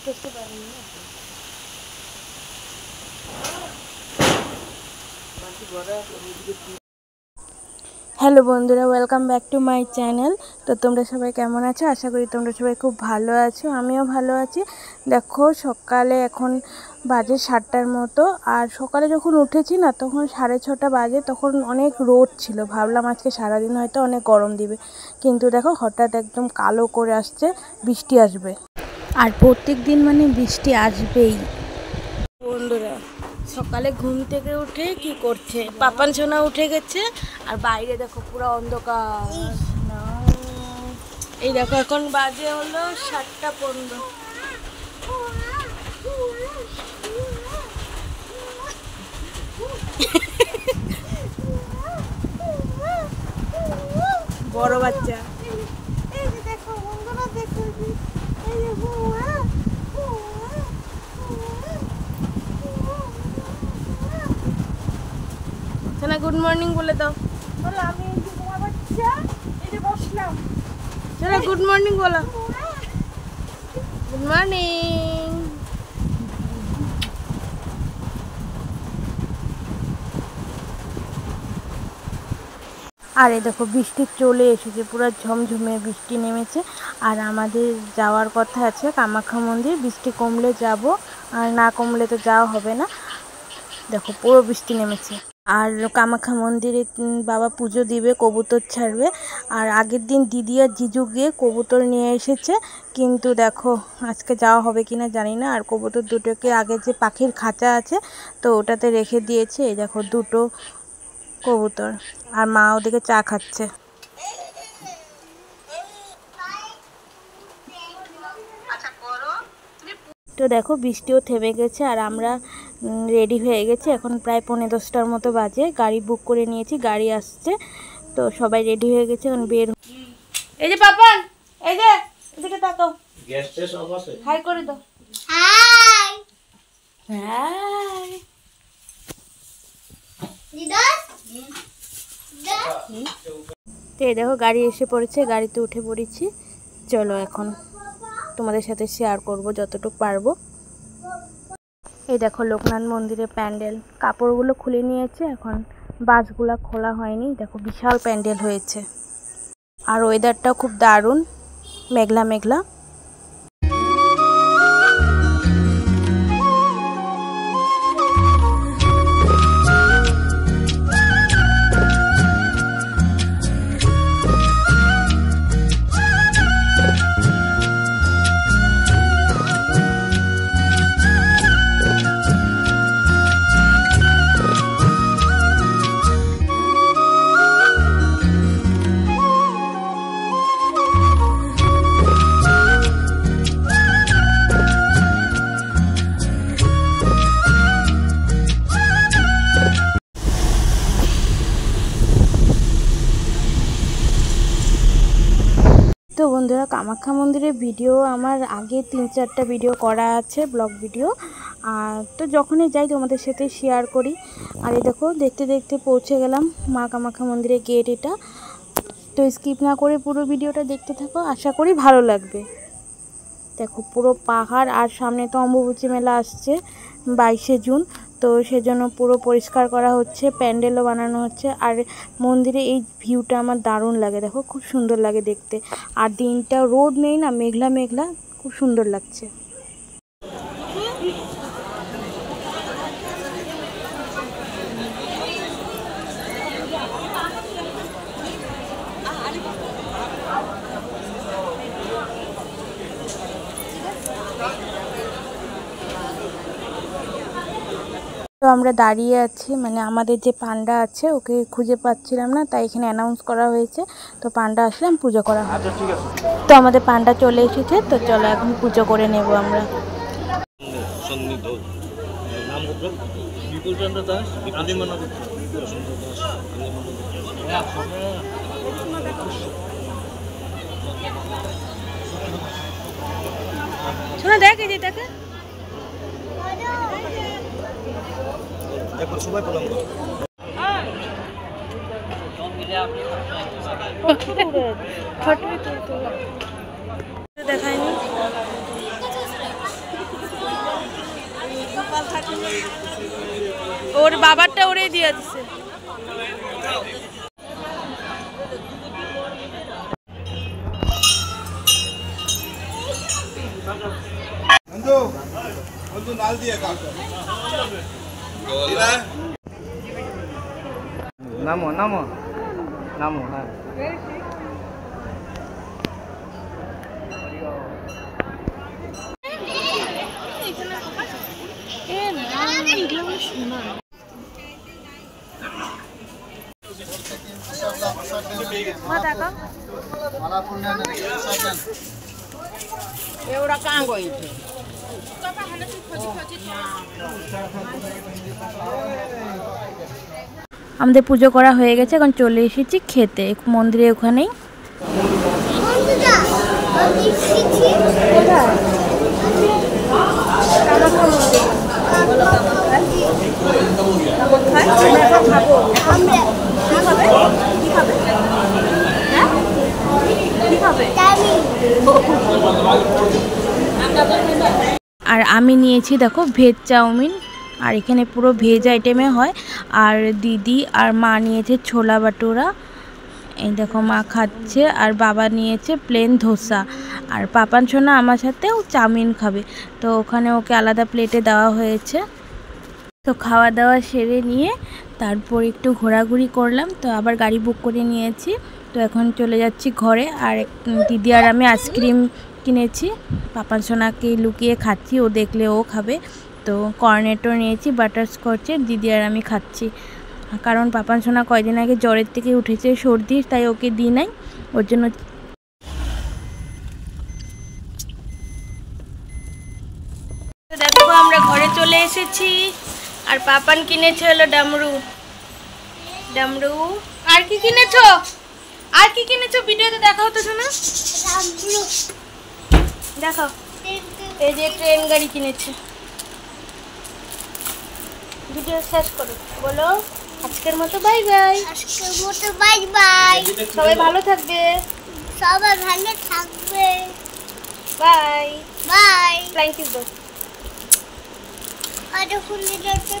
করতে পারিনি। হ্যালো বন্ধুরা, welcome back to my channel. তো তোমরা সবাই কেমন আছো? আশা করি তোমরা সবাই খুব ভালো আছো, আমিও ভালো আছি। দেখো সকালে এখন বাজে 7টার মতো, আর সকালে যখন উঠেছি না তখন 6:30 বাজে, তখন অনেক রোদ ছিল। ভাবলাম আজকে সারাদিন হয়তো অনেক গরম দিবে, কিন্তু দেখো হঠাৎ একদম কালো করে আসছে, বৃষ্টি আসবে। আর প্রত্যেক দিন মানে বৃষ্টি আসবেই। বন্ধুরা সকালে ঘুম থেকে উঠে কি করছে, পাপান সোনা উঠে গেছে, আর বাইরে দেখো পুরো অন্ধকার। এই দেখো এখন বাজে হলো 7টা 15। বড় বাচ্চা। সোনা গুড মর্নিং বলে দাও। বলো আমি এই যে তোমার বাচ্চা, এই যে বসলাম। সোনা গুড মর্নিং বলো। Good morning. আর এই দেখো বৃষ্টি চলে এসেছে, পুরো ঝমঝমে বৃষ্টি নেমেছে। আর আমাদের যাওয়ার কথা আছে কামাখ্যা মন্দির, বৃষ্টি কমলে যাব, আর না কমলে তো যাওয়া হবে না। দেখো পুরো বৃষ্টি নেমেছে। আর কামাখ্যা মন্দিরে বাবা পুজো দিবে, কবুতর ছাড়বে। আর আগের দিন দিদি আর জিজু গিয়ে কবুতর নিয়ে এসেছে, কিন্তু দেখো আজকে যাওয়া হবে কিনা জানি না। আর কবুতর দুটোকে আগে যে পাখির খাঁচা আছে তো ওটাতে রেখে দিয়েছে। এই দেখো দুটো কবুতর, আর মা ওদিকে চা খাচ্ছে। তো দেখো বৃষ্টিও থেমে গেছে, আর আমরা রেডি হয়ে গেছি। এখন প্রায় 10:45 মতো বাজে, গাড়ি বুক করে নিয়েছি, গাড়ি আসছে। তো সবাই রেডি হয়ে গেছে, এখন বের। এই যে পাপান, এই যে এদিকে তাকাও, গ্যাস শেষ অবশ্যই হাই করে দাও। হাই হাই দিদাস। তো এই দেখো গাড়ি এসে পড়েছে, গাড়িতে উঠে পড়েছি। চলো এখন তোমাদের সাথে শেয়ার করব যতটুকু পারবো। এই দেখো লোকনাথ মন্দিরের প্যান্ডেল, কাপড়গুলো খুলে নিয়েছে, এখন বাসগুলো খোলা হয়নি। দেখো বিশাল প্যান্ডেল হয়েছে, আর ওয়েদারটাও খুব দারুণ, মেঘলা মেঘলা। তো বন্ধুরা কামাখ্যা মন্দিরের ভিডিও আমার আগে 3-4টা ভিডিও করা আছে, ব্লগ ভিডিও। আর তো যখনই যাই তোমাদের সাথে শেয়ার করি। আর এই দেখো দেখতে দেখতে পৌঁছে গেলাম মা কামাখ্যা মন্দিরের গেট এটা। তো স্কিপ না করে পুরো ভিডিওটা দেখতে থাকো, আশা করি ভালো লাগবে। দেখো পুরো পাহাড়, আর সামনে তো অম্বুবাচী মেলা আসছে 22শে জুন, তো সেজন্য পুরো পরিষ্কার করা হচ্ছে, প্যান্ডেলও বানানো হচ্ছে। আর মন্দিরে এই ভিউটা আমার দারুণ লাগে, দেখো খুব সুন্দর লাগে দেখতে। আর দিনটা রোদ নেই না, মেঘলা মেঘলা, খুব সুন্দর লাগছে। তো আমরা দাঁড়িয়ে আছি, মানে আমাদের যে পান্ডা আছে ওকে খুঁজে পাচ্ছিলাম না, তাই এখানে অ্যানাউন্স করা হয়েছে। তো পান্ডা আসলে পুজো করা হবে। তো আমাদের পান্ডা চলে এসেছে, তো চলো এখন পুজো করে নেব আমরা। শোনা দেখ এই যে দেখে একবার সবাই প্রণাম করো। দেখায়নি। ওর বাবারটা ওরে দিয়ে দিচ্ছে। নামো নামো নামো, হ্যাঁ एवढा कांगो इथे আমাদের পুজো করা হয়ে গেছে, এখন চলে এসেছি খেতে মন্দিরে ওখানেই। আর আমি নিয়েছি দেখো ভেজ চাউমিন, আর এখানে পুরো ভেজ আইটেমে হয়। আর দিদি আর মা নিয়েছে ছোলা বাটুরা, এই দেখো মা খাচ্ছে। আর বাবা নিয়েছে প্লেন ধোসা। আর পাপান সোনা আমার সাথেও চাউমিন খাবে, তো ওখানে ওকে আলাদা প্লেটে দেওয়া হয়েছে। তো খাওয়া দাওয়া সেরে নিয়ে তারপর একটু ঘোরাঘুরি করলাম, তো আবার গাড়ি বুক করে নিয়েছি। তো এখন চলে যাচ্ছি ঘরে। আর দিদি আর আমি আইসক্রিম কিনেছি, পাপান সোনাকে লুকিয়ে খাচ্ছি, ও দেখলে ও খাবে। তো কর্নেটো নিয়েছি বাটারস্কচের, দিদি আর আমি খাচ্ছি। কারণ পাপান সোনা কয়দিন আগে জ্বরের থেকে উঠেছে, সর্দি, তাই ওকে দিই নাই, ওর জন্য। দেখো আমরা ঘরে চলে এসেছি। আর পাপান কিনেছে হলো ডামরু। ডামরু আর কি কিনেছো? আর কি কিনেছো ভিডিওতে দেখাও তো শোনা, দেখো। এই যে ট্রেন গাড়ি কিনেছে। ভিডিও শেষ করো, বলো আজকের মতো বাই বাই। আজকের মতো বাই বাই। সবাই ভালো থাকবে। সবাই ভালো থাকবে। Bye bye. ফ্লাইং কিস দাও। আর ফুল দিতে